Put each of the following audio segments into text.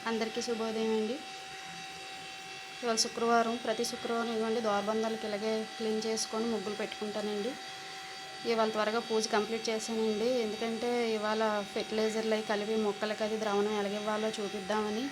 అందరికీ శుభోదయం అండి. ఇవాళ శుక్రవారం. ప్రతి శుక్రవారం ఇవ్వండి ద్వారబంధాలకి ఇలాగే క్లీన్ చేసుకొని ముగ్గులు పెట్టుకుంటానండి. ఇవాళ త్వరగా పూజ కంప్లీట్ చేశానండి. ఎందుకంటే ఇవాళ ఫెర్టిలైజర్లు అవి కలిపి మొక్కలకి అది ద్రావణం ఎలాగివ్వాలో చూపిద్దామని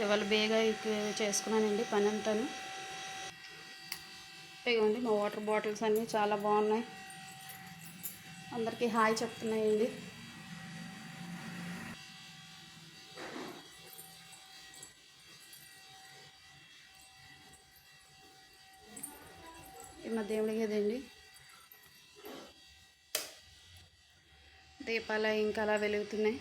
ఇవాళ బేగా చేసుకున్నానండి పని అంతాను. ఇవ్వండి మా వాటర్ బాటిల్స్ అన్నీ చాలా బాగున్నాయి. అందరికీ హాయ్ చెప్తున్నాయండి. మా దేవుడి గదండి. దీపాలు ఇంకా అలా వెలుగుతున్నాయి.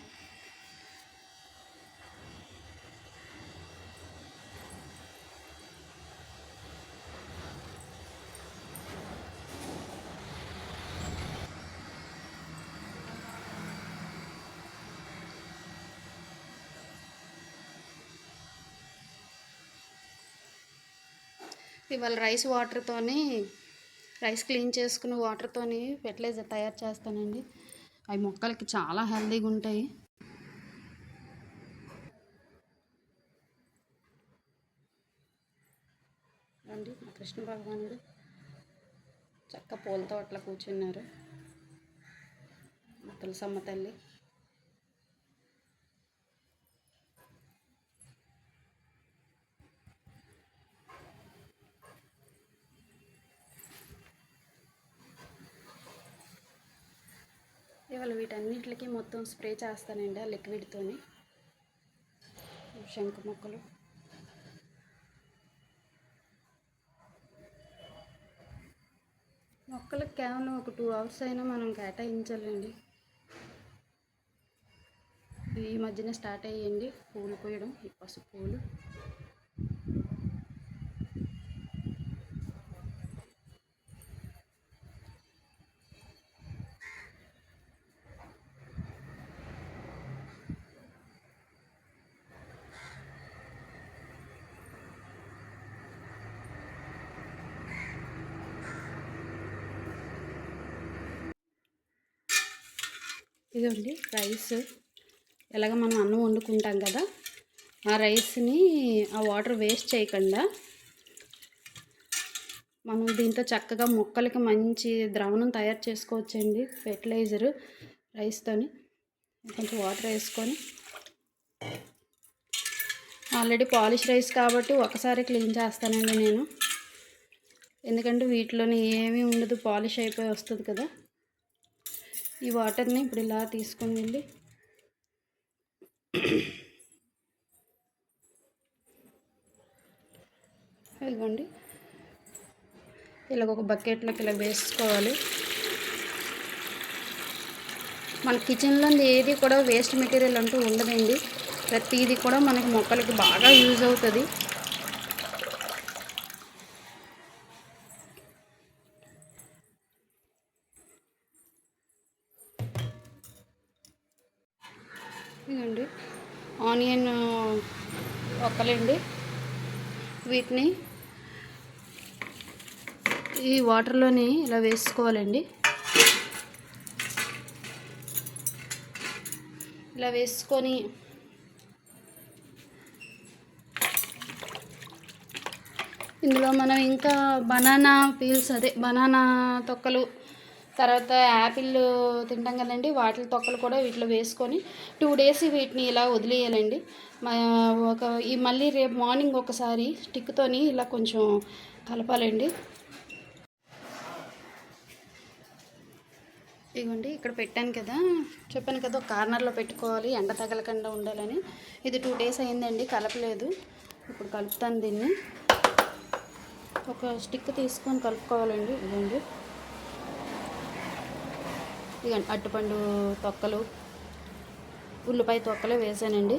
ఇవాళ రైస్ క్లీన్ చేసుకున్న వాటర్తోని ఫెర్టిలైజర్ తయారు చేస్తానండి. అవి మొక్కలకి చాలా హెల్తీగా ఉంటాయి. అండి మా కృష్ణ భగవానుడు చక్క పూలతో అట్లా కూర్చున్నారు. మా తులసమ్మ తల్లి. ఇవాళ వీటన్నిటికి మొత్తం స్ప్రే చేస్తానండి ఆ లిక్విడ్తోని. శంకు మొక్కలు మొక్కలకు కేవలం ఒక 2 hours అయినా మనం కేటాయించాలండి. ఈ మధ్యన స్టార్ట్ అయ్యండి పూలు పోయడం. ఈ పసుపు పూలు ఇదండి రైస్. ఎలాగ మనం అన్నం వండుకుంటాం కదా, ఆ రైస్ని ఆ వాటర్ వేస్ట్ చేయకుండా మనం దీంతో చక్కగా మొక్కలకి మంచి ద్రావణం తయారు చేసుకోవచ్చండి. ఫెర్టిలైజరు రైస్తోని కొంచెం వాటర్ వేసుకొని, ఆల్రెడీ పాలిష్ రైస్ కాబట్టి ఒకసారి క్లీన్ చేస్తానండి నేను. ఎందుకంటే వీటిలోని ఏమీ ఉండదు, పాలిష్ అయిపోయి వస్తుంది కదా. ఈ వాటర్ని ఇప్పుడు ఇలా తీసుకొని వెళ్ళి ఇదిగోండి ఇలాగ ఒక బకెట్లోకి ఇలా వేసుకోవాలి. మన కిచెన్లో ఏది కూడా వేస్ట్ మెటీరియల్ అంటూ ఉండదండి. ప్రతిదీ కూడా మనకి మొక్కలకి బాగా యూజ్ అవుతుంది. ఇదండి ఆనియన్ ఒక్కలండి. వీటిని ఈ వాటర్లోని ఇలా వేసుకోవాలండి. ఇలా వేసుకొని ఇందులో మనం ఇంకా బనానా పీల్స్, బనానా తొక్కలు, తర్వాత యాపిల్ తింటాం కదండి, వాటి తొక్కలు కూడా వీటిలో వేసుకొని 2 days వీటిని ఇలా వదిలేయాలండి. మళ్ళీ రేపు మార్నింగ్ ఒకసారి స్టిక్తోని ఇలా కొంచెం కలపాలండి. ఇదిగోండి ఇక్కడ పెట్టాను కదా, చెప్పాను కదా ఒక కార్నర్లో పెట్టుకోవాలి ఎండ తగలకుండా ఉండాలని. ఇది 2 days అయిందండి, కలపలేదు. ఇప్పుడు కలుపుతాను దీన్ని. ఒక స్టిక్ తీసుకొని కలుపుకోవాలండి. ఇదిగోండి అరటిపండు తొక్కలు, ఉల్లిపాయ తొక్కలు వేసానండి.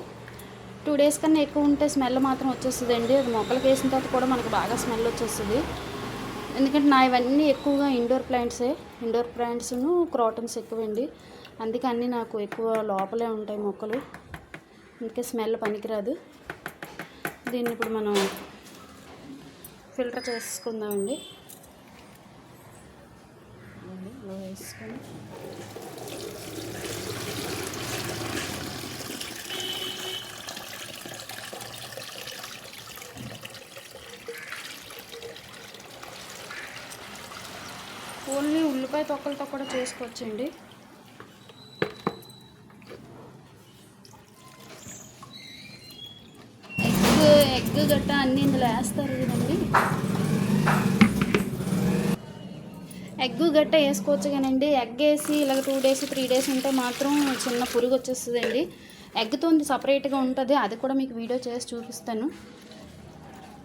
2 days కన్నా ఎక్కువ ఉంటే స్మెల్ మాత్రం వచ్చేస్తుందండి. అది మొక్కలకి వేసిన తర్వాత కూడా మనకు బాగా స్మెల్ వచ్చేస్తుంది. ఎందుకంటే నా ఇవన్నీ ఎక్కువగా ఇండోర్ ప్లాంట్స్ను క్రాటన్స్ ఎక్కువండి. అందుకే అన్నీ నాకు ఎక్కువ లోపలే ఉంటాయి మొక్కలు. అందుకే స్మెల్ పనికిరాదు. దీన్ని ఇప్పుడు మనం ఫిల్టర్ చేసుకుందామండి. వేసుకొని ఉల్లిపాయ తొక్కలతో కూడా చేసుకోవచ్చండి. ఎగ్ గట్ట అన్నీ ఇందులో వేస్తారు కదండి. ఎగ్ గట్ట వేసుకోవచ్చు కానండి. ఎగ్ వేసి ఇలాగ 2 days 3 days ఉంటే మాత్రం చిన్న పురుగు వచ్చేస్తుందండి. ఎగ్తో సపరేట్గా ఉంటుంది, అది కూడా మీకు వీడియో చేసి చూపిస్తాను.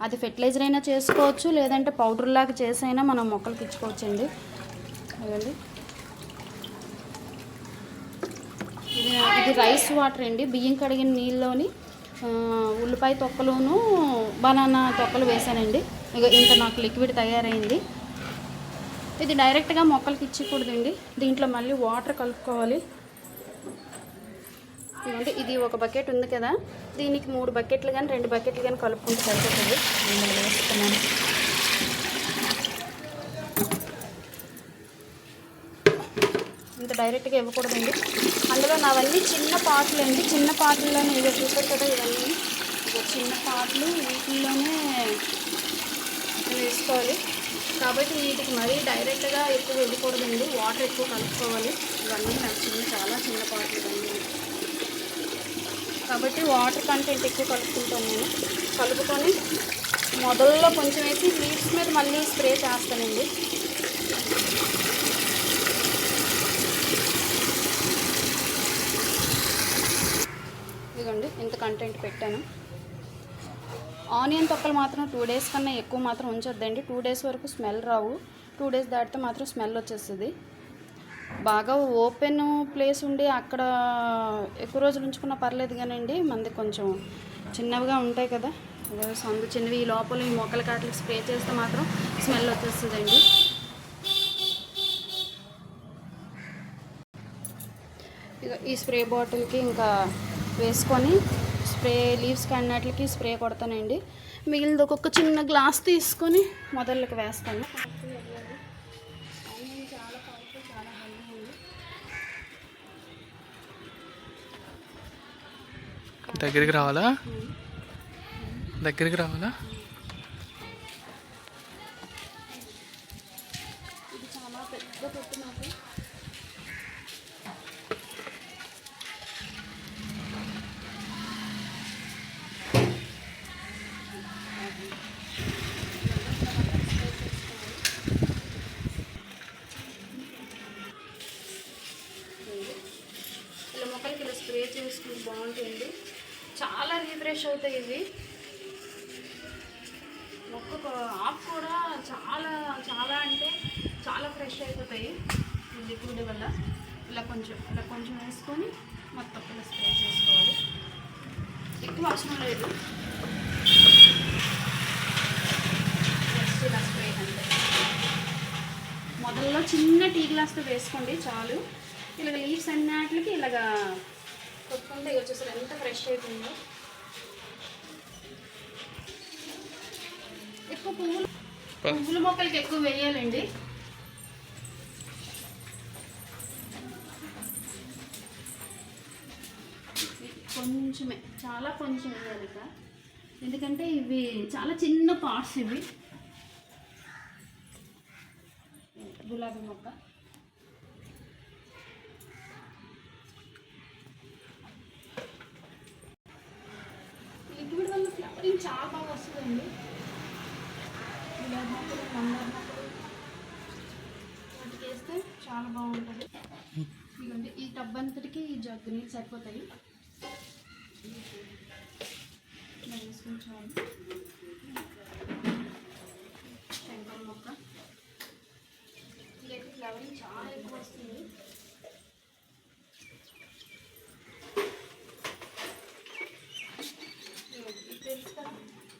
అది ఫెర్టిలైజర్ అయినా చేసుకోవచ్చు, లేదంటే పౌడర్ లాగా చేసైనా మనం మొక్కలకి ఇచ్చుకోవచ్చండి. అదండి ఇది రైస్ వాటర్ అండి. బియ్యం కడిగిన నీళ్ళలోని ఉల్లిపాయ తొక్కలును బనానా తొక్కలు వేసానండి. ఇక ఇంత నాకు లిక్విడ్ తయారైంది. ఇది డైరెక్ట్గా మొక్కలకి ఇచ్చకూడదండి. దీంట్లో మళ్ళీ వాటర్ కలుపుకోవాలి. ఇదంటే ఇది ఒక బకెట్ ఉంది కదా, దీనికి 3 బకెట్లు కానీ 2 బకెట్లు కానీ కలుపుకుంటే సరిపోతుంది. నేను వేస్తున్నాను. ఇంత డైరెక్ట్గా ఇవ్వకూడదండి. అందులో నావన్నీ చిన్న పాటలు అండి. చిన్న పాటల్లోనే ఇవి చూసారు కదా, ఇవన్నీ చిన్న పాటలు, వీటిల్లోనే వేసుకోవాలి. కాబట్టి వీటికి మరీ డైరెక్ట్గా ఎక్కువ ఇవ్వకూడదండి. వాటర్ ఎక్కువ కలుపుకోవాలి. ఇవన్నీ నాకు చాలా చిన్న పాటలు ఇవన్నీ, కాబట్టి వాటర్ కంటెంట్ ఎక్కువ కలుపుకుంటాను నేను. కలుపుకొని మొదల్లో కొంచెం వేసి లీవ్స్ మీద మళ్ళీ స్ప్రే చేస్తానండి. ఇదిగోండి ఇంత కంటెంట్ పెట్టాను. ఆనియన్ తొక్కలు మాత్రం 2 days కన్నా ఎక్కువ మాత్రం ఉంచొద్దండి. 2 days వరకు స్మెల్ రావు. 2 days దాటితే మాత్రం స్మెల్ వచ్చేస్తుంది. బాగా ఓపెన్ ప్లేస్ ఉండి అక్కడ ఎక్కువ రోజులు ఉంచుకున్నా పర్లేదు కానండి, మనది కొంచెం చిన్నవిగా ఉంటాయి కదా, సందు చిన్నవి, ఈ లోపల ఈ మొక్కల కాట్లకి స్ప్రే చేస్తే మాత్రం స్మెల్ వచ్చేస్తుందండి. ఇక ఈ స్ప్రే బాటిల్కి ఇంకా వేసుకొని స్ప్రే లీవ్స్కి అన్నిటికి స్ప్రే కొడతానండి. మిగిలింది ఒక్కొక్క చిన్న గ్లాస్ తీసుకొని మొదళ్ళకి వేస్తాను. దగ్గరికి రావాలా? దగ్గరికి రావాలా? ఇది చాలా పెద్ద పెట్టు నాకు. ఇలా మొక్కలకి ఇలా స్ప్రే చేసుకుని బాగుంటుంది. చాలా రిఫ్రెష్ అవుతాయి ఇవి. మొక్క ఆకు కూడా చాలా చాలా అంటే చాలా ఫ్రెష్ అయిపోతాయి ఈ లిక్విడ్ వల్ల. ఇలా కొంచెం వేసుకొని మొత్తం ఇలా స్ప్రే చేసుకోవాలి. ఎక్కువ అవసరం లేదు, ఇలా స్ప్రే అంటే. మొదల్లో చిన్న టీ గ్లాస్తో వేసుకోండి చాలు. ఇలాగ లీవ్స్ అన్నిటికి ఇలాగా కొట్టుకుంటే వచ్చేసరి ఎంత ఫ్రెష్ అయిపోయిందో. ఎక్కువ పువ్వుల మొక్కలకి ఎక్కువ వేయాలండి. కొంచెమే, చాలా కొంచెం వేయాలి ఇక, ఎందుకంటే ఇవి చాలా చిన్న పార్ట్స్. ఇవి గులాబీ మొక్క లిక్విడ్ వల్ల ఫ్లవరింగ్ చాలా బాగా వస్తుందండి. గులాబీ మొక్కలు, మందార మొక్కలు వాటికి వేస్తే చాలా బాగుంటుంది. ఇదిగోండి ఈ టబ్ అంతటికి ఈ జగ్గు నీళ్ళు సరిపోతాయి. ఇలా వేసుకుని చాలు. టెంకాయ మొక్క ఇదైతే ఫ్లవరింగ్ చాలా ఎక్కువ వస్తుంది.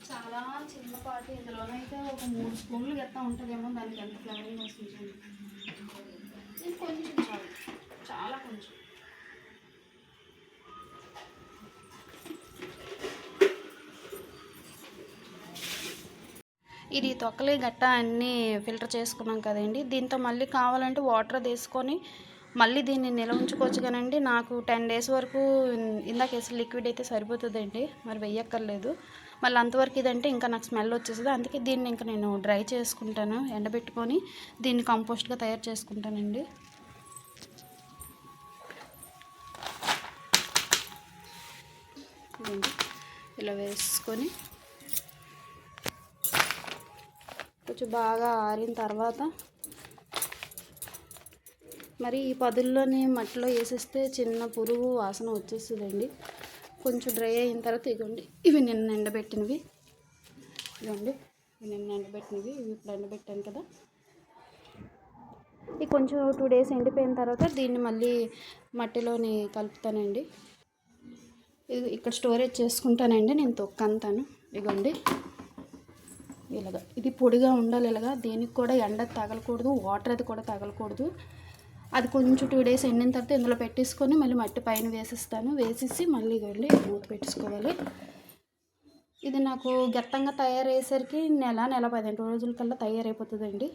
చాలా చిన్నపాటి, ఇందులోనైతే ఒక 3 స్పూన్లు గట్టా ఉంటుందేమో, దానికి ఎంత ఫ్లవరింగ్ వస్తుంది. ఇది కొంచెం చాలు, చాలా కొంచెం. ఇది తొక్కలే గట్ట అన్నీ ఫిల్టర్ చేసుకున్నాం కదండి. దీంతో మళ్ళీ కావాలంటే వాటర్ తీసుకొని మళ్ళీ దీన్ని నిల్వ ఉంచుకోవచ్చు కానండి. నాకు 10 డేస్ వరకు ఇందాక వేసిన లిక్విడ్ అయితే సరిపోతుందండి, మరి వెయ్యక్కర్లేదు. మళ్ళీ అంతవరకు ఇదంటే ఇంకా నాకు స్మెల్ వచ్చేస్తుంది. అందుకే దీన్ని ఇంకా నేను డ్రై చేసుకుంటాను, ఎండబెట్టుకొని దీన్ని కంపోస్ట్గా తయారు చేసుకుంటానండి. ఇలా వేసుకొని కొంచెం బాగా ఆరిన తర్వాత మరి ఈ పదుల్లోని మట్టిలో వేసేస్తే చిన్న పురుగు వాసన వచ్చేస్తుందండి. కొంచెం డ్రై అయిన తర్వాత ఇవి నిన్న ఎండబెట్టినవి, ఇవి ఇప్పుడు ఎండబెట్టాను కదా. ఇది కొంచెం 2 డేస్ ఎండిపోయిన తర్వాత దీన్ని మళ్ళీ మట్టిలోని కలుపుతానండి. ఇది ఇక్కడ స్టోరేజ్ చేసుకుంటానండి నేను తొక్కంతాను. ఇదిగోండి ఇలాగా, ఇది పొడిగా ఉండాలి. ఇలాగా దీనికి కూడా ఎండ తగలకూడదు, వాటర్ అది కూడా తగలకూడదు. అది కొంచెం 2 డేస్ ఎండిన తర్వాత ఇందులో పెట్టేసుకొని మళ్ళీ మట్టి పైన వేసేస్తాను. వేసేసి మళ్ళీ ఇదిగోండి మూత పెట్టుకోవాలి. ఇది నాకు గెత్తంగా తయారయ్యేసరికి నెల 15 రోజుల కల్లా తయారైపోతుందండి.